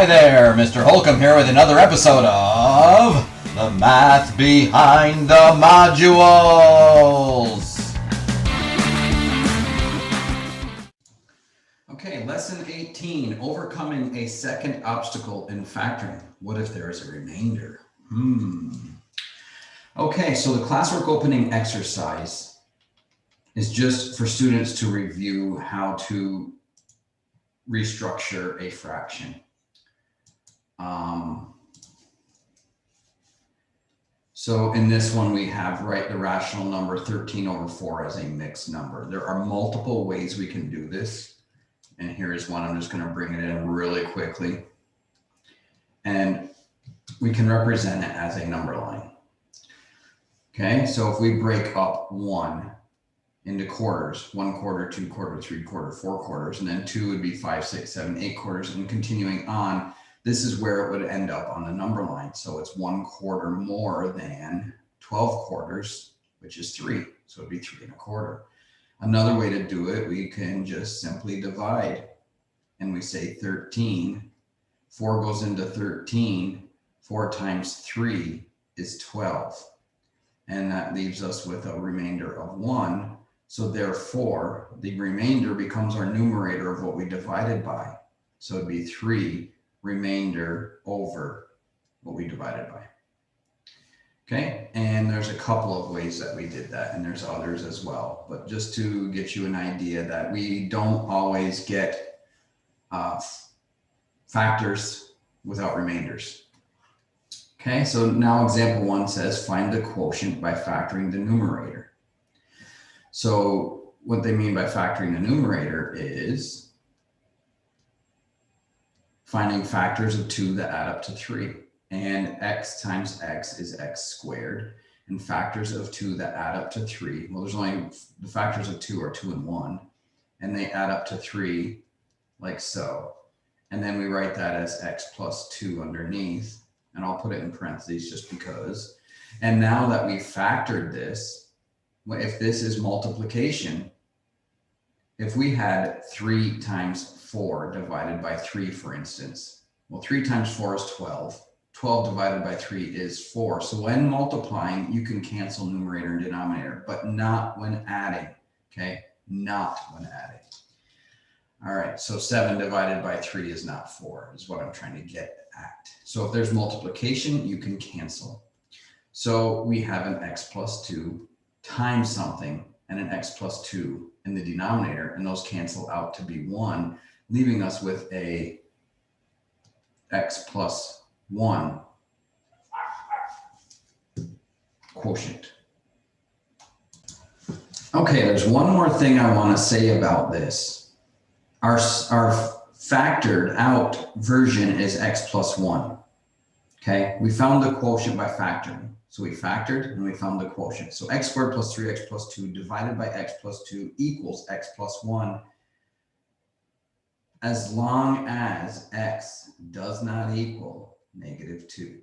Hi there, Mr. Holcomb here with another episode of The Math Behind the Modules. Okay, lesson 18, overcoming a second obstacle in factoring. What if there is a remainder? Okay, so the classwork opening exercise is just for students to review how to restructure a fraction. So in this one, we have write the rational number 13 over 4 as a mixed number. There are multiple ways we can do this. And here is one. I'm just going to bring it in really quickly. And we can represent it as a number line. Okay, so if we break up 1 into quarters, 1 quarter, 2 quarter, 3 quarter, 4 quarters, and then 2 would be 5, 6, 7, 8 quarters, and continuing on, this is where it would end up on the number line. So it's 1 quarter more than 12 quarters, which is 3. So it'd be 3 1/4. Another way to do it, we can just simply divide. And we say 13. 4 goes into 13. 4 times 3 is 12. And that leaves us with a remainder of 1. So therefore, the remainder becomes our numerator of what we divided by. So it'd be 3 remainder over what we divided by. Okay, and there's a couple of ways that we did that, and there's others as well. But just to get you an idea that we don't always get factors without remainders. Okay, so now example 1 says find the quotient by factoring the numerator. So what they mean by factoring the numerator is finding factors of 2 that add up to 3. And x times x is x squared. And factors of 2 that add up to 3, well, there's only, the factors of 2 are 2 and 1. And they add up to 3 like so. And then we write that as x plus 2 underneath. And I'll put it in parentheses just because. And now that we've factored this, if this is multiplication, if we had 3 times 4 divided by 3, for instance, well, 3 times 4 is 12. 12 divided by 3 is 4. So when multiplying, you can cancel numerator and denominator, but not when adding, okay? Not when adding. All right, so 7 divided by 3 is not 4, is what I'm trying to get at. So if there's multiplication, you can cancel. So we have an x plus 2 times something and an x plus 2 in the denominator, and those cancel out to be 1, leaving us with a x plus 1 quotient. Okay, there's one more thing I want to say about this. Our factored out version is x plus 1. Okay, we found the quotient by factoring. So we factored and we found the quotient. So x squared plus 3x plus 2 divided by x plus 2 equals x plus 1. As long as x does not equal -2.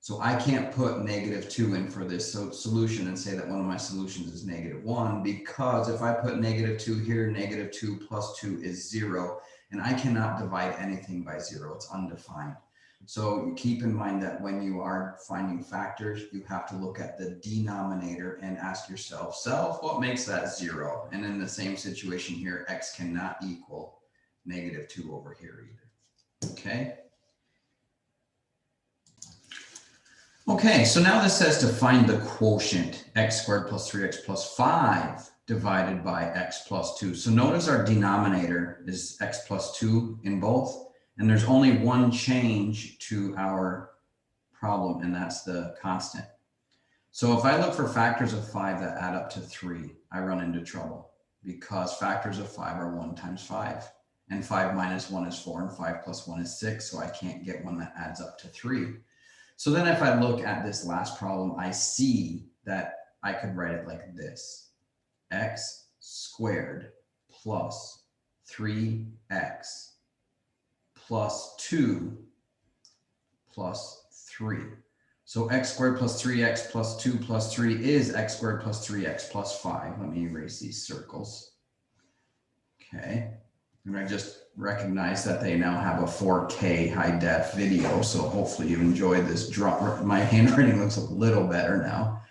So I can't put -2 in for this solution and say that one of my solutions is -1, because if I put -2 here, -2 plus 2 is 0, and I cannot divide anything by 0. It's undefined. So keep in mind that when you are finding factors, you have to look at the denominator and ask yourself, what makes that 0? And in the same situation here, x cannot equal -2 over here either. Okay. Okay, so now this says to find the quotient, x squared plus 3x plus 5 divided by x plus 2. So notice our denominator is x plus 2 in both, and there's only one change to our problem, and that's the constant. So if I look for factors of 5 that add up to 3, I run into trouble, because factors of 5 are 1 times 5. And 5 minus 1 is 4, and 5 plus 1 is 6, so I can't get one that adds up to 3. So then if I look at this last problem, I see that I could write it like this. X squared plus 3x plus 2 plus 3. So x squared plus 3x plus 2 plus 3 is x squared plus 3x plus 5. Let me erase these circles. Okay. And I just recognized that they now have a 4K high def video. So hopefully you enjoyed this drop. My handwriting looks a little better now.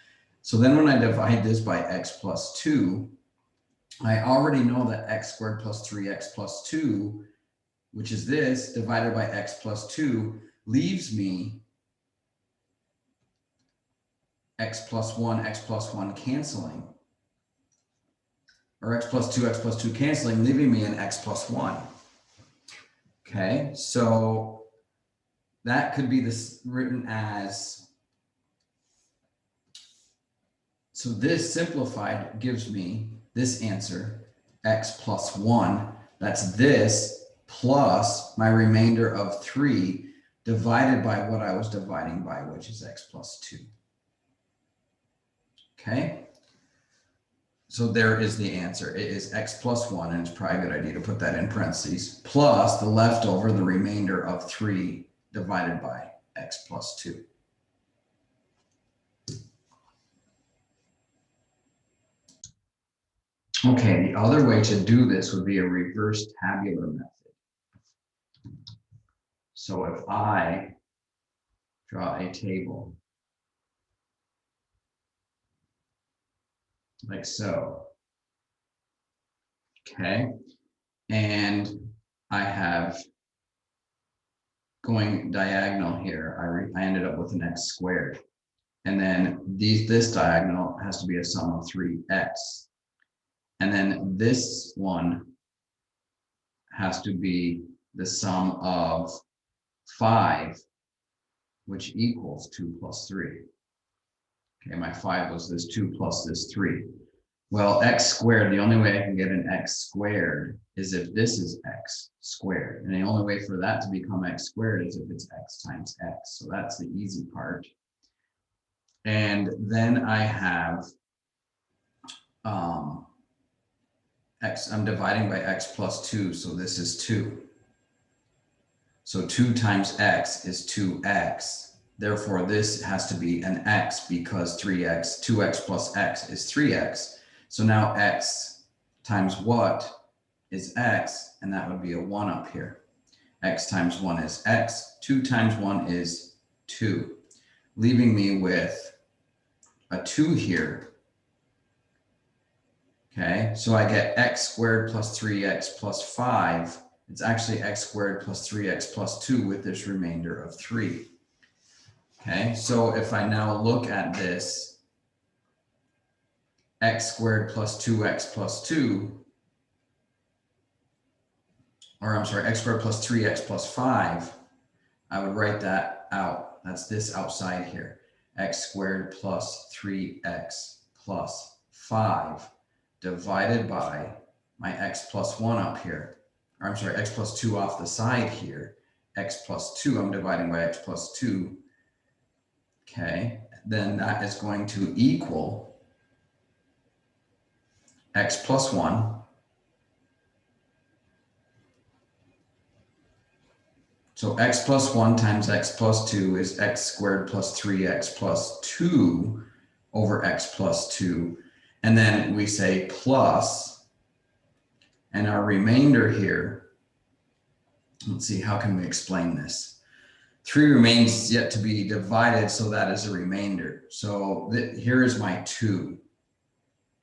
So then when I divide this by x plus 2, I already know that x squared plus 3x plus 2, which is this, divided by x plus 2, leaves me x plus 1 canceling. Or x plus 2 canceling, leaving me an x plus 1. Okay, so that could be this written as, so this simplified gives me this answer, x plus 1. That's this plus my remainder of 3 divided by what I was dividing by, which is x plus 2. Okay, so there is the answer. It is x plus 1, and it's probably a good idea to put that in parentheses, plus the leftover, the remainder of 3 divided by x plus 2. Okay, the other way to do this would be a reverse tabular method. So if I draw a table like so, okay, and I have going diagonal here, I ended up with an x squared. And then this diagonal has to be a sum of 3x. And then this one has to be the sum of 5, which equals 2 plus 3. Okay, my 5 was this 2 plus this 3. Well, x squared, the only way I can get an x squared is if this is x squared. And the only way for that to become x squared is if it's x times x. So that's the easy part. And then I have x, I'm dividing by x plus 2, so this is 2. So 2 times x is 2x. Therefore, this has to be an x because 2x plus x is 3x. So now x times what is x, and that would be a 1 up here. X times 1 is x, 2 times 1 is 2, leaving me with a 2 here. Okay, so I get x squared plus 3x plus 5. It's actually x squared plus 3x plus 2 with this remainder of 3. Okay, so if I now look at this, x squared plus 2x plus 2, or I'm sorry, x squared plus 3x plus 5, I would write that out. That's this outside here. X squared plus 3x plus 5 divided by my x plus 1 up here. Or I'm sorry, x plus 2 off the side here. X plus 2, I'm dividing by x plus 2. Okay, then that is going to equal x plus 1 so x plus 1 times x plus 2 is x squared plus 3x plus 2 over x plus 2. And then we say plus, and our remainder here, let's see, how can we explain this? 3 remains yet to be divided, so that is a remainder. So here is my 2.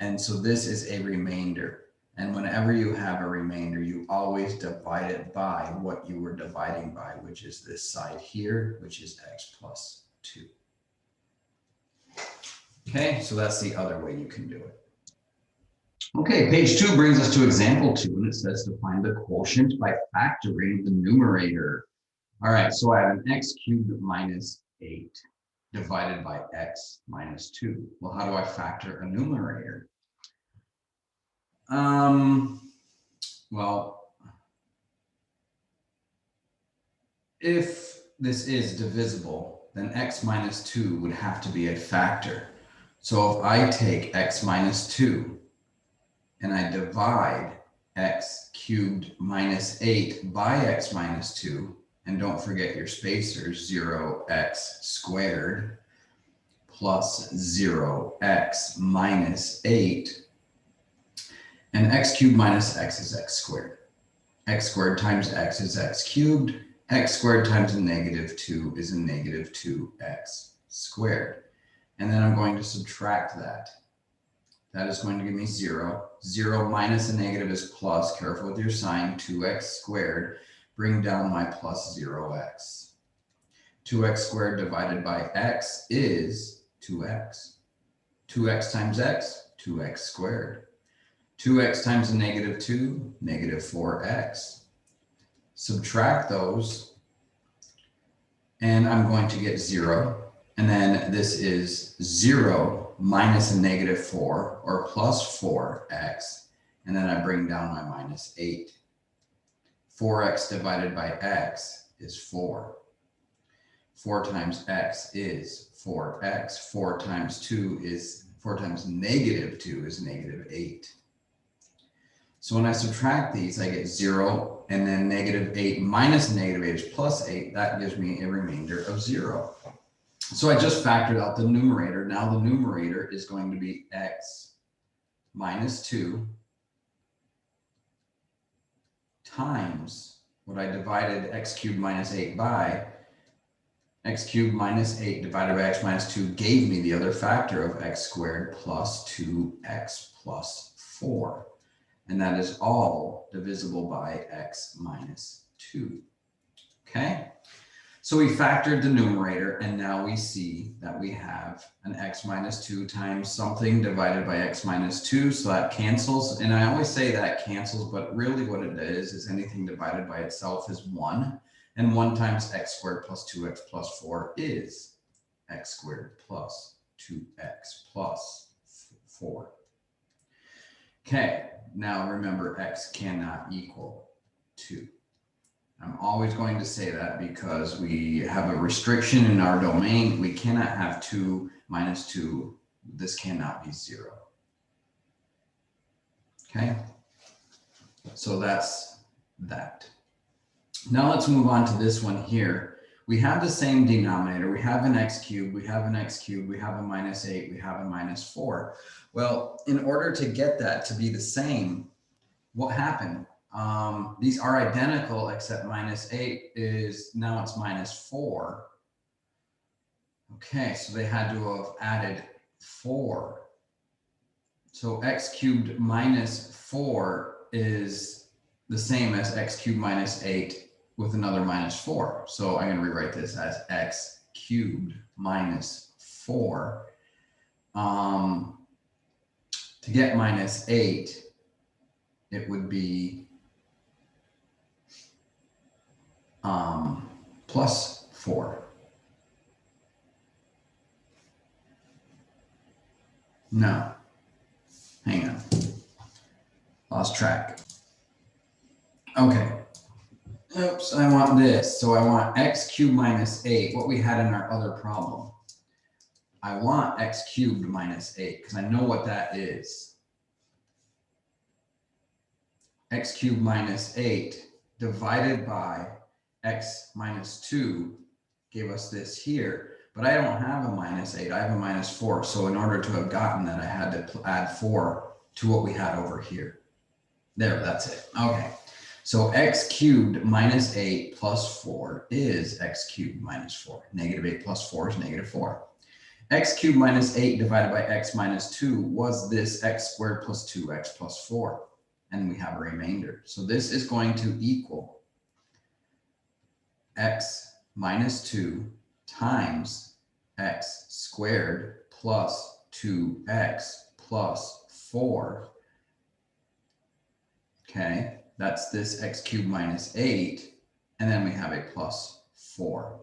And so this is a remainder. And whenever you have a remainder, you always divide it by what you were dividing by, which is this side here, which is x plus 2. Okay, so that's the other way you can do it. Okay, page 2 brings us to example 2, and it says to find the quotient by factoring the numerator. All right, so I have an x cubed minus 8 divided by x minus 2. Well, how do I factor a numerator? Well, if this is divisible, then x minus 2 would have to be a factor. So if I take x minus 2 and I divide x cubed minus 8 by x minus 2, and don't forget your spacers, 0x squared plus 0x minus 8, and x cubed minus x is x squared. X squared times x is x cubed. X squared times a negative 2 is a negative 2x squared. And then I'm going to subtract that. That is going to give me 0. 0 minus a negative is plus. Careful with your sign. 2x squared. Bring down my plus 0x. 2x squared divided by x is 2x. 2x times x, 2x squared. 2x times a negative 2, negative 4x. Subtract those, and I'm going to get 0. And then this is 0 minus a negative 4, or plus 4x. And then I bring down my minus 8. 4x divided by x is 4. 4 times x is 4x. 4 times negative 2 is negative 8. So when I subtract these, I get 0, and then negative 8 minus negative 8 is plus 8. That gives me a remainder of 0. So I just factored out the numerator. Now the numerator is going to be x minus 2 times what I divided x cubed minus 8 by. X cubed minus 8 divided by x minus 2 gave me the other factor of x squared plus 2x plus 4. And that is all divisible by x minus 2. Okay? So we factored the numerator, and now we see that we have an x minus 2 times something divided by x minus 2. So that cancels. And I always say that cancels, but really what it is anything divided by itself is 1. And 1 times x squared plus 2x plus 4 is x squared plus 2x plus 4. Okay, now remember x cannot equal 2. I'm always going to say that because we have a restriction in our domain. We cannot have 2 minus 2. This cannot be 0. Okay, so that's that. Now let's move on to this one here. We have the same denominator. We have an x cubed, we have an x cubed, we have a minus 8, we have a minus 4. Well, in order to get that to be the same, what happened? These are identical, except minus 8 is, now it's minus 4. Okay, so they had to have added 4. So x cubed minus 4 is the same as x cubed minus 8 with another minus 4. So I'm going to rewrite this as x cubed minus 4. To get minus 8, it would be plus 4. No, hang on, lost track. Okay, oops, I want this. So I want x cubed minus 8, what we had in our other problem. I want x cubed minus 8 because I know what that is. X cubed minus 8 divided by x minus 2 gave us this here. But I don't have a minus 8, I have a minus 4. So in order to have gotten that, I had to add 4 to what we had over here. There, that's it. Okay, so x cubed minus 8 plus 4 is x cubed minus 4. Negative 8 plus 4 is negative 4. X cubed minus 8 divided by x minus 2 was this x squared plus 2x plus 4. And we have a remainder. So this is going to equal x minus 2 times x squared plus 2x plus 4. Okay, that's this x cubed minus 8. And then we have a plus 4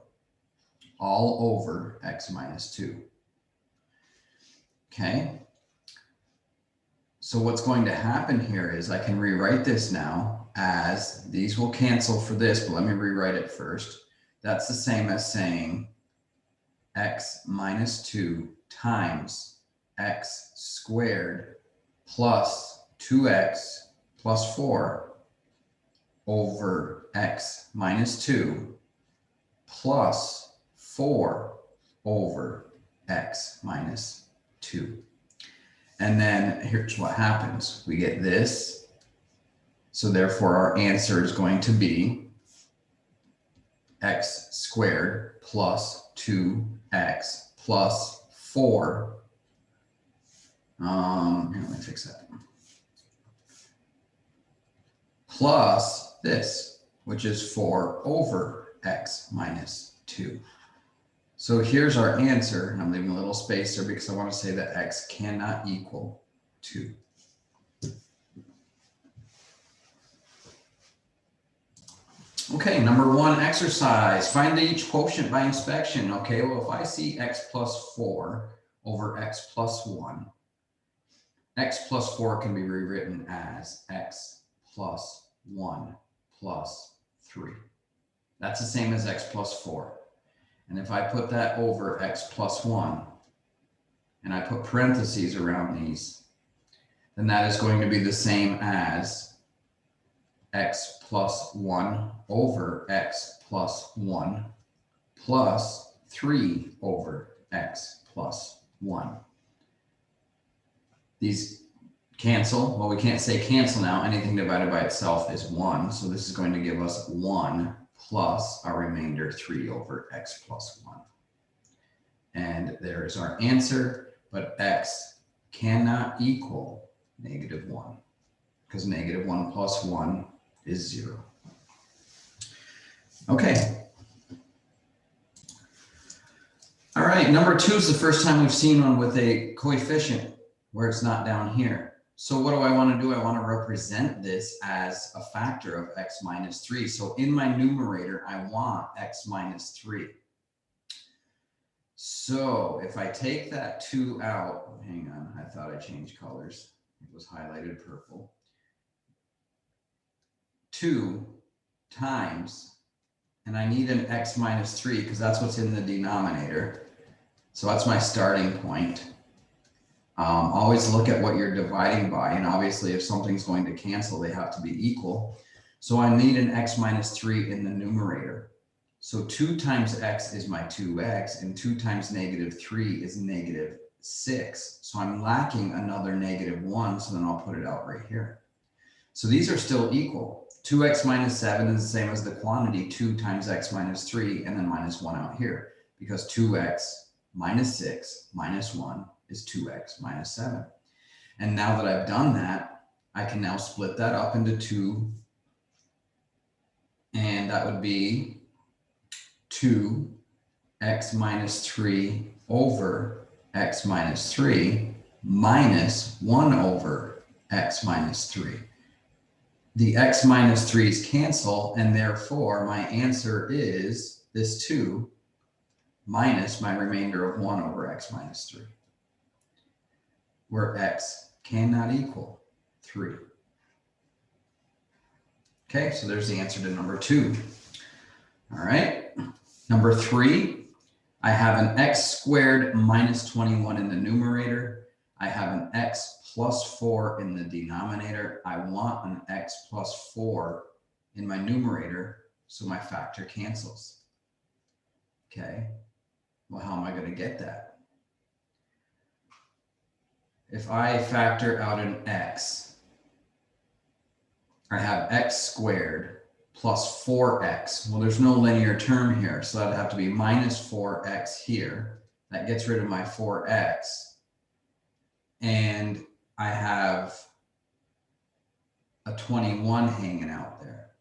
all over x minus 2. Okay, so what's going to happen here is I can rewrite this now as, these will cancel for this, but let me rewrite it first. That's the same as saying x minus 2 times x squared plus 2x plus 4 over x minus 2 plus 4 over x minus 2. And then here's what happens. We get this. So therefore our answer is going to be x squared plus 2x plus 4. Here, let me fix that. Plus this, which is 4 over x minus 2. So here's our answer, and I'm leaving a little space there because I want to say that x cannot equal 2. Okay, number 1 exercise. Find each quotient by inspection. Okay, well, if I see x plus 4 over x plus 1, x plus 4 can be rewritten as x plus 1 plus 3. That's the same as x plus 4. And if I put that over x plus 1, and I put parentheses around these, then that is going to be the same as x plus 1 over x plus 1 plus 3 over x plus 1. These cancel. Well, we can't say cancel now. Anything divided by itself is 1. So this is going to give us 1 plus our remainder 3 over x plus 1. And there is our answer, but x cannot equal -1 because -1 plus 1 is 0. Okay. All right, number 2 is the first time we've seen one with a coefficient where it's not down here. So what do I want to do? I want to represent this as a factor of x minus 3. So in my numerator, I want x minus 3. So if I take that 2 out, hang on, I thought I changed colors. It was highlighted purple. 2 times, and I need an x minus 3 because that's what's in the denominator. So that's my starting point. Always look at what you're dividing by, and obviously if something's going to cancel, they have to be equal. So I need an x minus 3 in the numerator. So 2 times x is my 2x, and 2 times -3 is -6. So I'm lacking another -1, so then I'll put it out right here. So these are still equal. 2x minus 7 is the same as the quantity 2 times x minus 3, and then -1 out here, because 2x minus 6 minus 1 is 2x minus 7. And now that I've done that, I can now split that up into 2, and that would be 2x minus 3 over x minus 3 minus 1 over x minus 3. The x minus 3's cancel, and therefore my answer is this 2 minus my remainder of 1 over x minus 3, where x cannot equal 3. Okay, so there's the answer to number 2. All right, number 3, I have an x squared minus 21 in the numerator. I have an x plus 4 in the denominator. I want an x plus 4 in my numerator, so my factor cancels. Okay, well, how am I going to get that? If I factor out an x, I have x squared plus 4x. Well, there's no linear term here, so that'd have to be minus 4x here. That gets rid of my 4x. And I have a 21 hanging out there.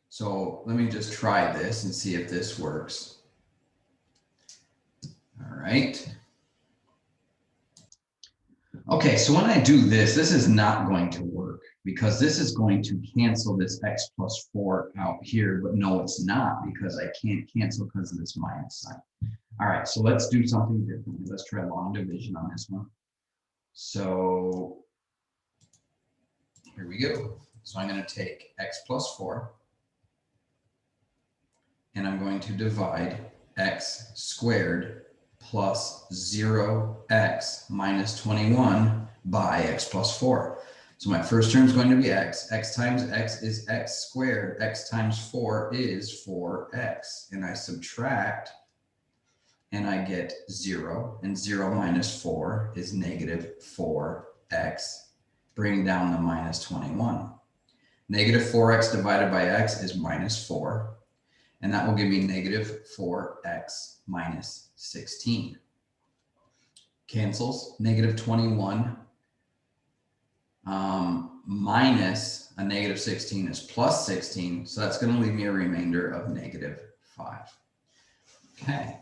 So let me just try this and see if this works. All right. Okay, so when I do this, this is not going to work because this is going to cancel this x plus 4 out here, but no, it's not because I can't cancel because of this minus sign. All right, so let's do something different. Let's try long division on this one. So here we go. So I'm going to take x plus 4, and I'm going to divide x squared plus 0x minus 21 by x plus 4. So my first term is going to be x. X times x is x squared. X times 4 is 4x. And I subtract, and I get 0. And 0 minus 4 is -4x. Bring down the minus 21. Negative 4x divided by x is minus 4. And that will give me negative 4x minus 16. Cancels. Negative 21 minus a negative 16 is plus 16. So that's going to leave me a remainder of negative 5. Okay.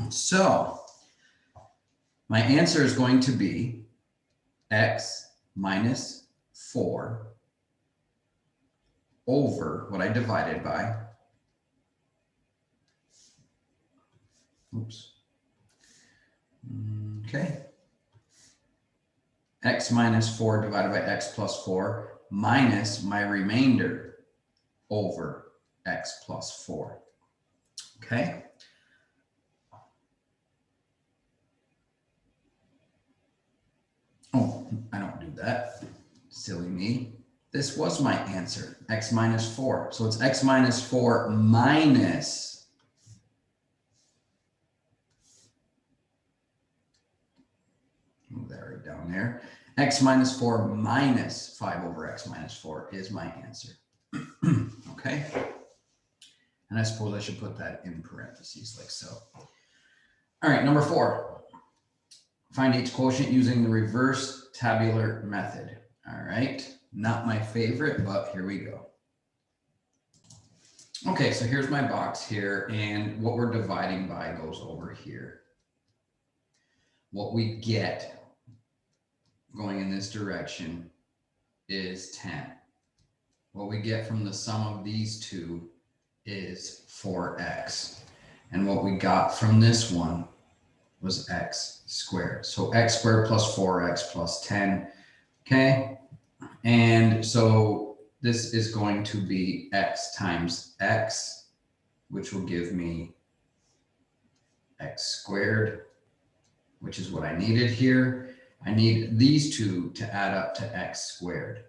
So my answer is going to be x minus 4 over what I divided by. Oops. Okay. X minus 4 divided by x plus 4 minus my remainder over x plus 4. Okay. Oh, I don't do that. Silly me. This was my answer, x minus 4. So it's x minus 4 minus. Move that right down there. X minus 4 minus 5 over x minus 4 is my answer. Okay. And I suppose I should put that in parentheses like so. All right, number 4. Find each quotient using the reverse tabular method. All right, not my favorite, but here we go. Okay, so here's my box here, and what we're dividing by goes over here. What we get going in this direction is 10. What we get from the sum of these two is 4x. And what we got from this one was x squared. So x squared plus 4x plus 10. Okay. And so this is going to be x times x, which will give me x squared, which is what I needed here. I need these two to add up to x squared.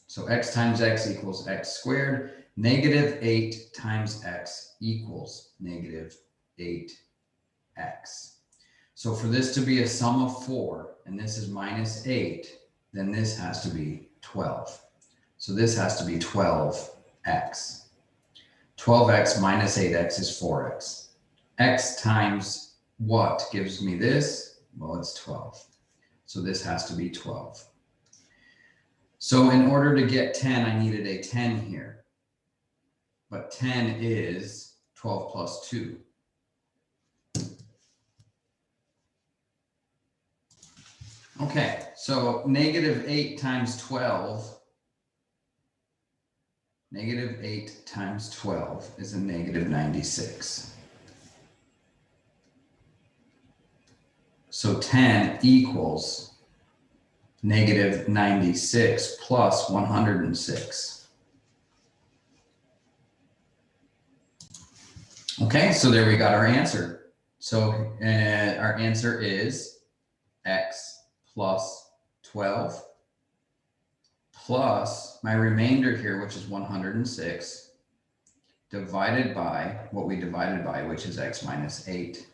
So x times x equals x squared. Negative 8 times x equals negative 8x. So for this to be a sum of 4, and this is minus 8, then this has to be 12. So this has to be 12x. 12x minus 8x is 4x. X times what gives me this? Well, it's 12. So this has to be 12. So in order to get 10, I needed a 10 here. But 10 is 12 plus 2. Okay, so negative 8 times 12. Negative 8 times 12 is a negative 96. So 10 equals negative 96 plus 106. Okay, so there we got our answer. So our answer is x plus 12 plus my remainder here, which is 106, divided by what we divided by, which is x minus 8.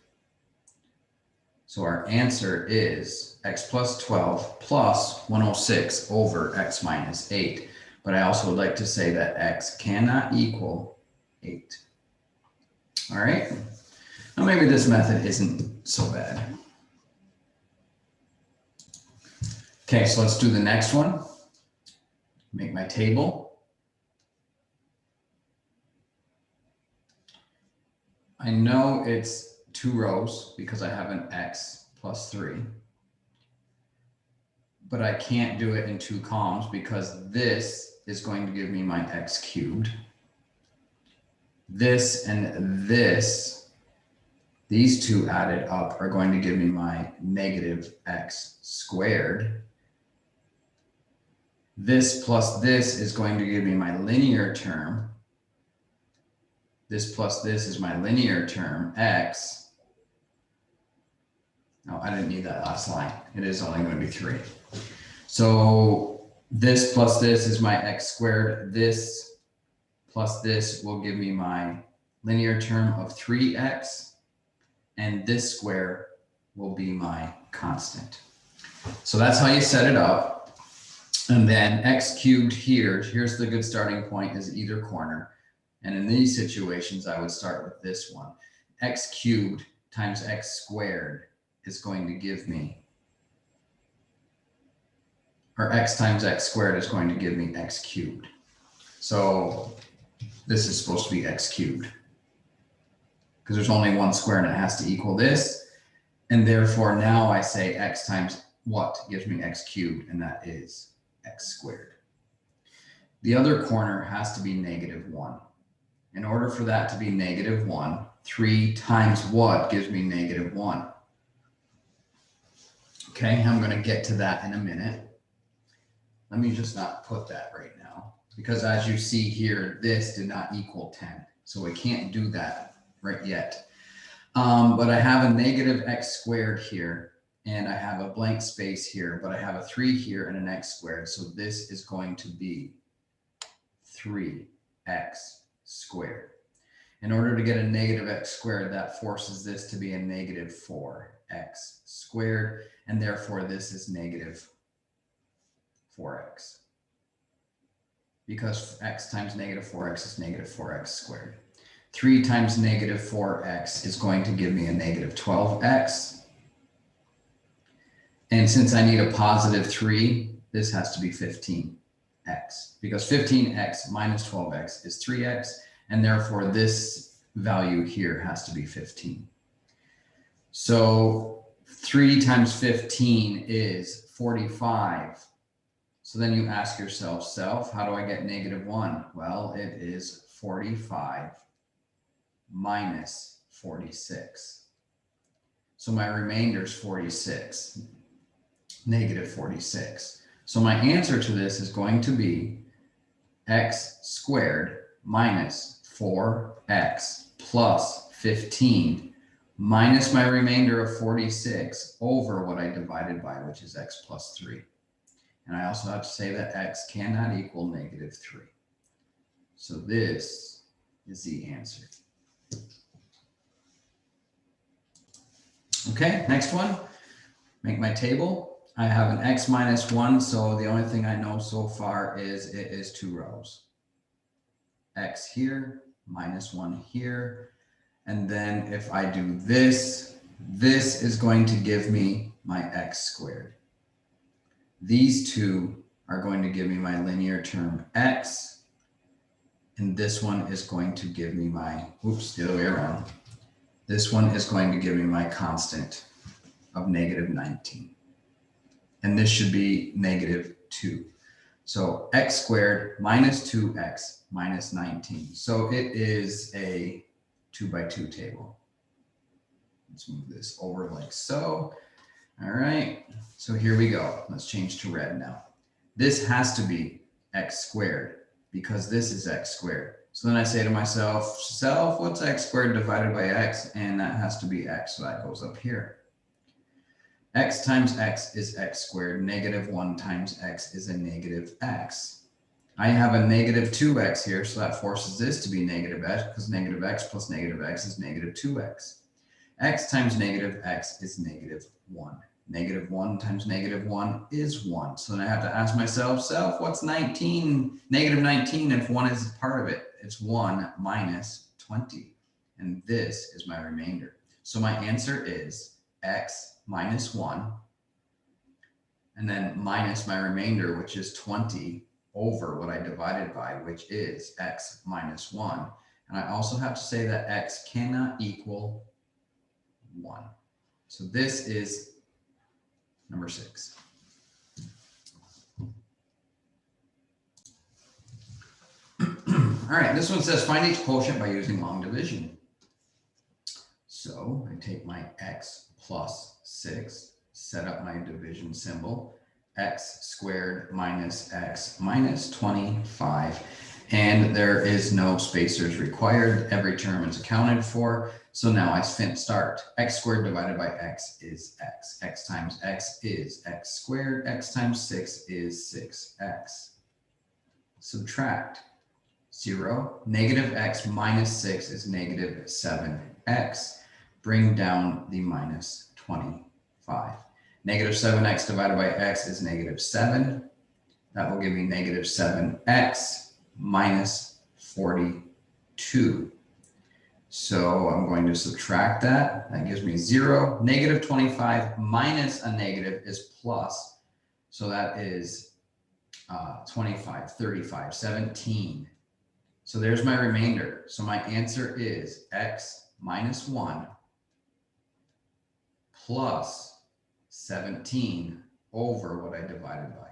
So our answer is x plus 12 plus 106 over x minus 8. But I also would like to say that x cannot equal 8. All right. Now maybe this method isn't so bad. Okay, so let's do the next one. Make my table. I know it's 2 rows because I have an x plus 3. But I can't do it in 2 columns because this is going to give me my x cubed. This and this, these two added up are going to give me my negative x squared. This plus this is going to give me my linear term. This plus this is my linear term, x. No, I didn't need that last line. It is only going to be 3. So this plus this is my x squared. This plus this will give me my linear term of 3x. And this square will be my constant. So that's how you set it up. And then x cubed here, here's the good starting point, is either corner. And in these situations, I would start with this one. X cubed times x squared is going to give me, or x times x squared is going to give me x cubed. So this is supposed to be x cubed because there's only one square and it has to equal this. And therefore now I say x times what gives me x cubed, and that is x squared. The other corner has to be -1. In order for that to be -1, 3 times what gives me -1? Okay, I'm going to get to that in a minute. Let me just not put that right now, because as you see here, this did not equal 10. So we can't do that right yet. But I have a -x squared here, and I have a blank space here, but I have a 3 here and an x squared. So this is going to be 3x squared. In order to get a -x squared, that forces this to be a -4x squared, and therefore this is -4x. Because x times -4x is -4x squared. 3 times -4x is going to give me a -12x. And since I need a +3, this has to be 15x, because 15x minus 12x is 3x, and therefore this value here has to be 15. So 3 times 15 is 45. So then you ask yourself, how do I get -1? Well, it is 45 minus 46. So my remainder is 46, -46. So my answer to this is going to be x squared minus 4x plus 15 minus my remainder of 46 over what I divided by, which is x plus 3. And I also have to say that x cannot equal -3. So this is the answer. Okay, next one. Make my table. I have an x minus 1, so the only thing I know so far is it is 2 rows. X here, -1 here. And then if I do this, this is going to give me my x squared. These two are going to give me my linear term x. And this one is going to give me my, oops, the other way around. This one is going to give me my constant of -19. And this should be -2. So x squared minus 2x minus 19. So it is a 2 by 2 table. Let's move this over like so. All right, so here we go. Let's change to red now. This has to be x squared because this is x squared. So then I say to myself, what's x squared divided by x? And that has to be x, so that goes up here. X times x is x squared. -1 times x is a -x. I have a -2x here, so that forces this to be -x, because -x plus -x is -2x. X times -x is -1. -1 times -1 is 1. So then I have to ask myself, what's 19? -19, if 1 is part of it, it's 1 minus 20. And this is my remainder. So my answer is x minus 1, and then minus my remainder, which is 20, over what I divided by, which is x minus 1. And I also have to say that x cannot equal 1. So this is number 6. All right, this one says find each quotient by using long division. So I take my x plus 6, set up my division symbol, x squared minus x minus 25, and there is no spacers required. Every term is accounted for. So now I start. X squared divided by x is x. X times x is x squared. X times 6 is 6x. Subtract 0. -x minus 6 is -7x. Bring down the minus 25. -7x divided by x is -7. That will give me negative 7x minus 42. So I'm going to subtract that. That gives me 0. Negative 25 minus a negative is plus. So that is 25, 35, 17. So there's my remainder. So my answer is x minus 1 plus 17 over what I divided by.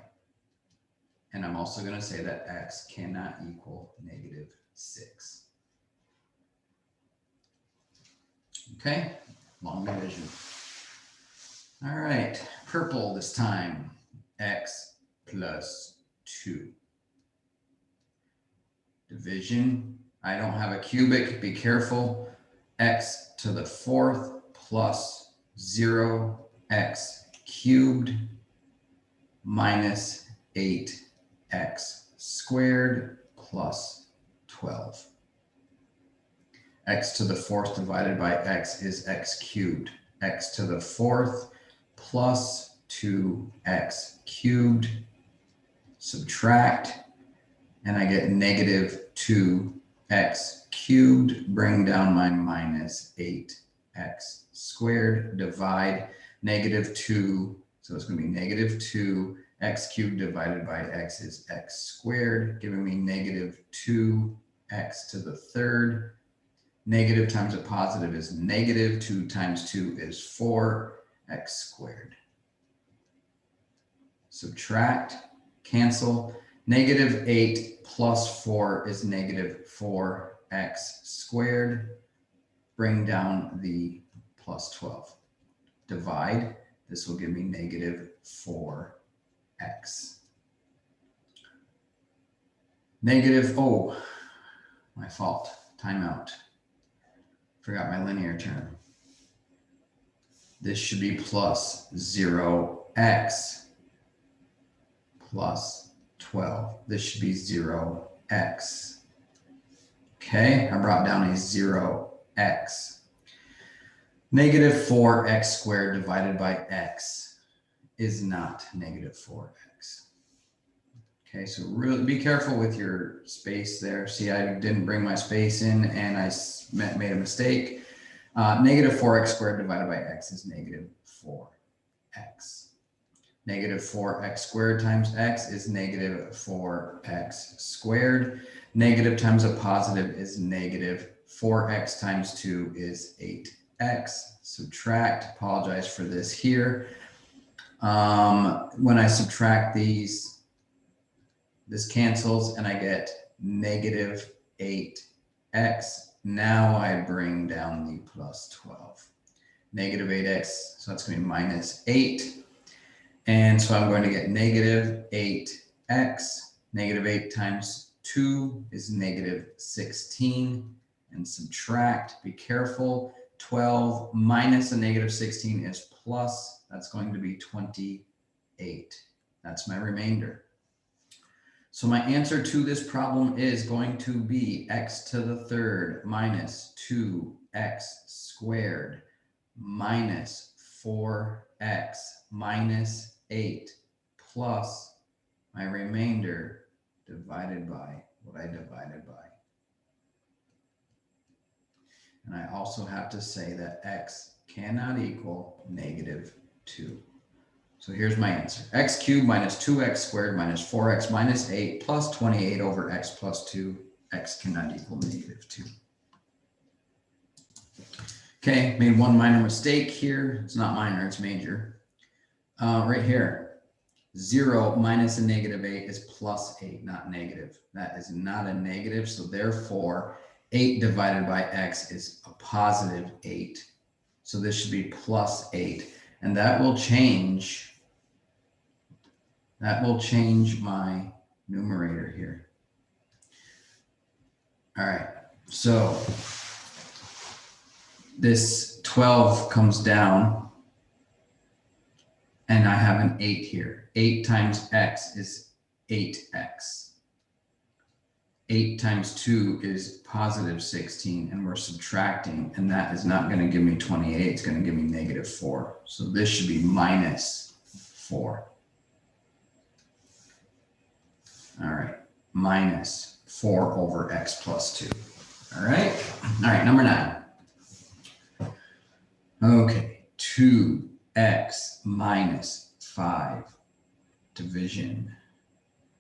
And I'm also going to say that x cannot equal negative 6. Okay, long division. All right, purple this time, x plus 2. Division, I don't have a cubic, be careful. X to the 4th plus 0x cubed minus 8x squared plus 12. X to the 4th divided by x is x cubed. X to the 4th plus 2x cubed. Subtract, and I get negative 2x cubed. Bring down my minus 8x squared. Divide negative 2. So it's going to be negative 2x cubed divided by x is x squared, giving me negative 2x to the 3rd. Negative times a positive is negative. 2 times 2 is 4x squared. Subtract, cancel. Negative 8 plus 4 is negative 4x squared. Bring down the plus 12. Divide. This will give me negative 4x. Negative, oh, my fault. Timeout. Forgot my linear term. This should be plus 0x plus 12. This should be 0x. Okay, I brought down a 0x. Negative 4x squared divided by x is not negative 4x. Okay, so really be careful with your space there. See, I didn't bring my space in and I made a mistake. Negative 4x squared divided by x is negative 4x. Negative 4x squared times x is negative 4x squared. Negative times a positive is negative. 4x times 2 is 8x. Subtract, apologize for this here. When I subtract these, this cancels and I get negative 8x. Now I bring down the plus 12. Negative 8x, so that's going to be minus 8. And so I'm going to get negative 8x. Negative 8 times 2 is negative 16. And subtract, be careful. 12 minus a negative 16 is plus. That's going to be 28. That's my remainder. So my answer to this problem is going to be x to the 3rd minus 2x squared minus 4x minus 8 plus my remainder divided by what I divided by. And I also have to say that x cannot equal negative 2. So here's my answer. X cubed minus 2x squared minus 4x minus 8 plus 28 over x plus 2. X cannot equal negative 2. Okay, made one minor mistake here. It's not minor, it's major. Right here, 0 minus a negative 8 is plus 8, not negative. That is not a negative, so therefore 8 divided by x is a positive 8. So this should be plus 8, and that will change my numerator here. All right, so this 12 comes down and I have an 8 here. 8 times x is 8x. 8 times 2 is positive 16, and we're subtracting, and that is not going to give me 28. It's going to give me negative 4. So this should be minus 4. minus 4 over x plus 2. All right, number 9. Okay, 2x minus 5 division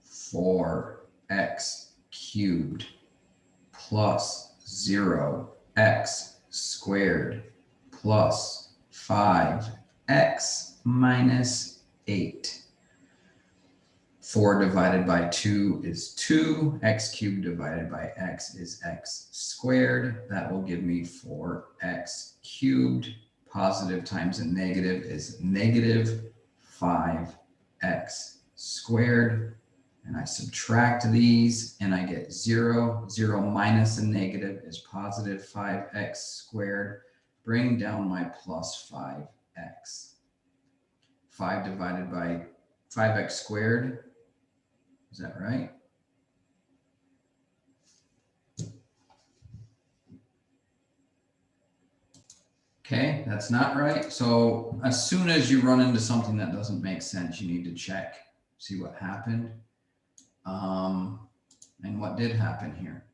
4x cubed plus 0x squared plus 5x minus 8. 4 divided by 2 is 2. X cubed divided by x is x squared. That will give me 4x cubed. Positive times a negative is negative 5x squared. And I subtract these and I get 0. 0 minus a negative is positive 5x squared. Bring down my plus 5x. 5 divided by 5x squared. Is that right? Okay, that's not right. So as soon as you run into something that doesn't make sense, you need to check, see what happened. And what did happen here?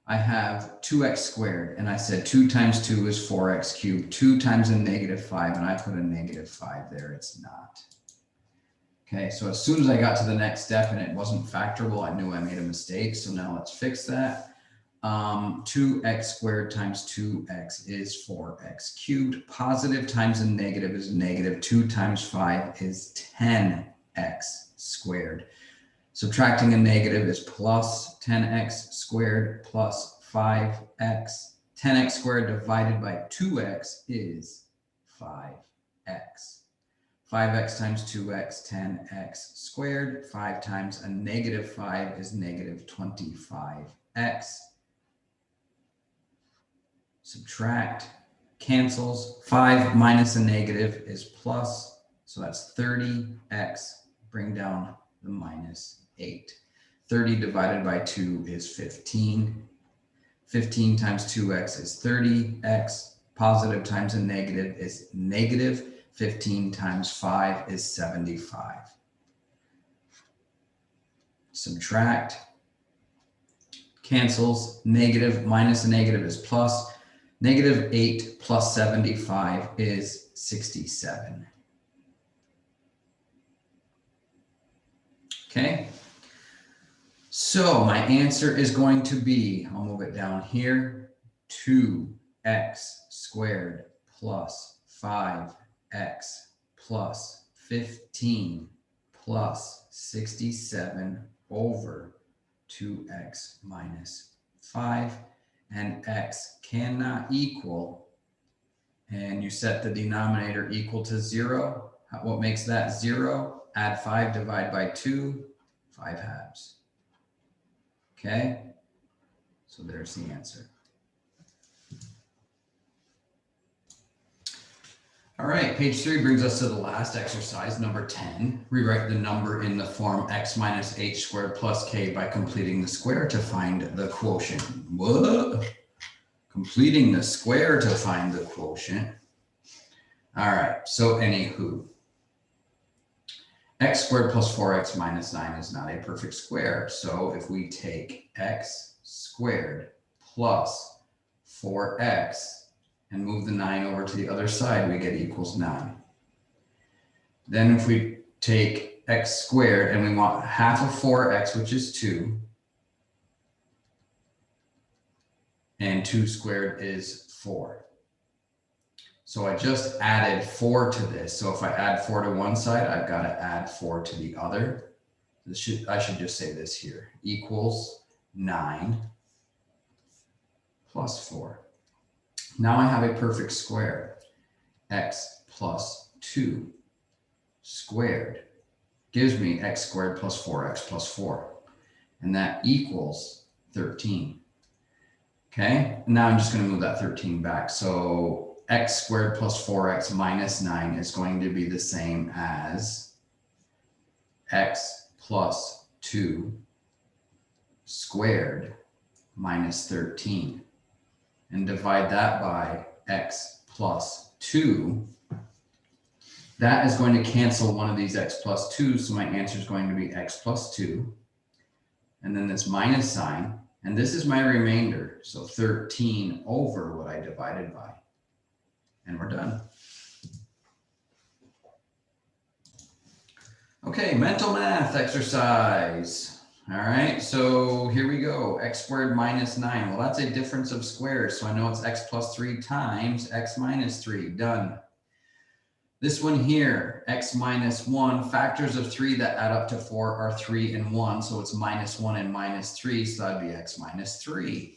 I have 2x squared, and I said 2 times 2 is 4x cubed. 2 times a negative 5, and I put a negative 5 there. It's not. Okay, so as soon as I got to the next step and it wasn't factorable, I knew I made a mistake. So now let's fix that. 2x squared times 2x is 4x cubed. Positive times a negative is negative. 2 times 5 is 10x squared. Subtracting a negative is plus 10x squared plus 5x. 10x squared divided by 2x is 5x. 5x times 2x, 10x squared. 5 times a negative 5 is negative 25x. Subtract, cancels. 5 minus a negative is plus, so that's 30x. Bring down the minus 8. 30 divided by 2 is 15. 15 times 2x is 30x. Positive times a negative is negative. 15 times 5 is 75. Subtract, cancels. Negative minus a negative is plus. Negative 8 plus 75 is 67. Okay, so my answer is going to be, I'll move it down here, 2x squared plus 5x plus 15 plus 67 over 2x minus 5. And x cannot equal, and you set the denominator equal to 0. What makes that 0? Add 5, divide by 2, 5 halves. Okay, so there's the answer. All right, page 3 brings us to the last exercise, number 10. Rewrite the number in the form x minus h squared plus k by completing the square to find the quotient. What? Completing the square to find the quotient. All right, so anywho, x squared plus 4x minus 9 is not a perfect square. So if we take x squared plus 4x and move the 9 over to the other side, we get equals 9. Then if we take x squared and we want half of 4x, which is 2, and 2 squared is 4. So I just added 4 to this. So if I add 4 to one side, I've got to add 4 to the other. I should just say this here, equals 9 plus 4. Now I have a perfect square. X plus 2 squared gives me x squared plus 4x plus 4. And that equals 13. Okay, now I'm just going to move that 13 back. So x squared plus 4x minus 9 is going to be the same as x plus 2 squared minus 13. And divide that by x plus 2. That is going to cancel one of these x plus 2, so my answer is going to be x plus 2 and then this minus sign, and this is my remainder. So 13 over what I divided by, and we're done. Okay, mental math exercise. All right, so here we go. X squared minus 9. Well, that's a difference of squares. So I know it's x plus 3 times x minus 3. Done. This one here, x minus 1. Factors of 3 that add up to 4 are 3 and 1. So it's minus 1 and minus 3. So that'd be x minus 3.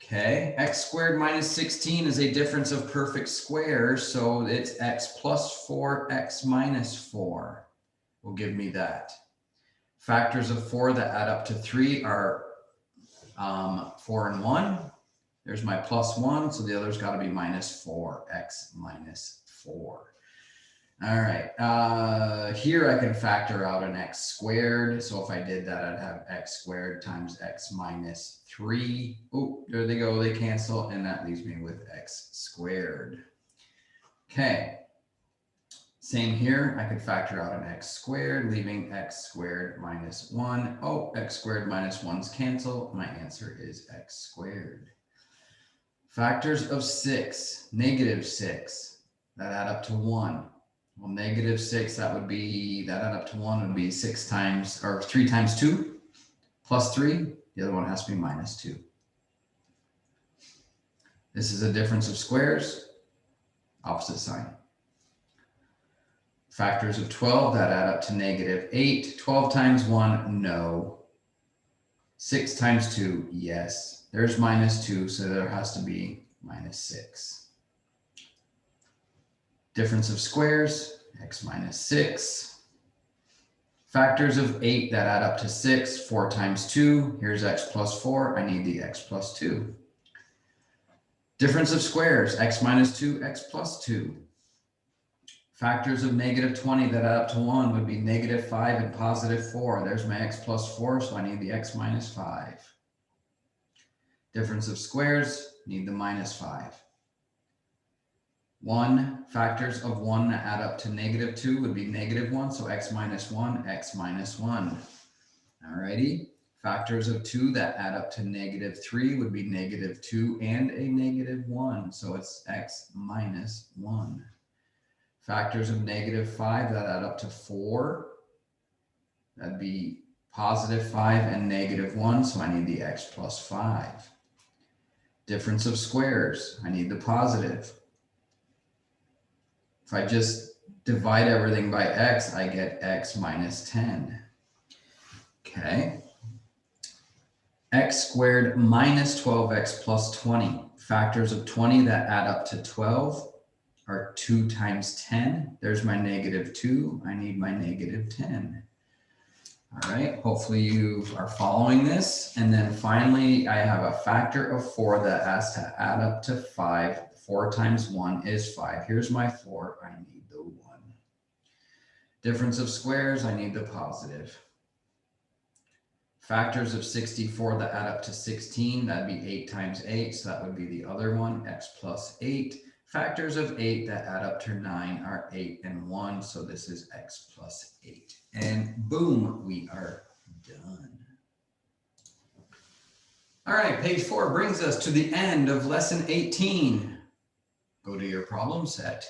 Okay, x squared minus 16 is a difference of perfect squares. So it's x plus 4, x minus 4 will give me that. Factors of 4 that add up to 3 are 4 and 1. There's my plus 1, so the other's got to be minus 4, x minus 4. All right, here I can factor out an x squared. So if I did that, I'd have x squared times x minus 3. Oh, there they go, they cancel, and that leaves me with x squared. Okay. Same here, I could factor out an x squared, leaving x squared minus 1. Oh, x squared minus 1's cancel. My answer is x squared. Factors of 6, negative 6, that add up to 1. Well, negative 6, that add up to 1 would be 6 times, or 3 times 2, plus 3. The other one has to be minus 2. This is a difference of squares, opposite sign. Factors of 12 that add up to negative 8. 12 times 1, no. 6 times 2, yes. There's minus 2, so there has to be minus 6. Difference of squares, x minus 6. Factors of 8 that add up to 6. 4 times 2, here's x plus 4. I need the x plus 2. Difference of squares, x minus 2, x plus 2. Factors of negative 20 that add up to 1 would be negative 5 and positive 4. There's my x plus 4, so I need the x minus 5. Difference of squares, need the minus 5. 1, factors of 1 that add up to negative 2 would be negative 1, so x minus 1, x minus 1. Alrighty, factors of 2 that add up to negative 3 would be negative 2 and a negative 1, so it's x minus 1. Factors of negative 5 that add up to 4, that'd be positive 5 and negative 1, so I need the x plus 5. Difference of squares, I need the positive. If I just divide everything by x, I get x minus 10. Okay. X squared minus 12x plus 20. Factors of 20 that add up to 12 are 2 times 10. There's my negative 2. I need my negative 10. All right, hopefully you are following this. And then finally, I have a factor of 4 that has to add up to 5. 4 times 1 is 5. Here's my 4. I need the 1. Difference of squares, I need the positive. Factors of 64 that add up to 16, that'd be 8 times 8. So that would be the other one, x plus 8. Factors of 8 that add up to 9 are 8 and 1. So this is x plus 8. And boom, we are done. All right, page 4 brings us to the end of lesson 18. Go to your problem set.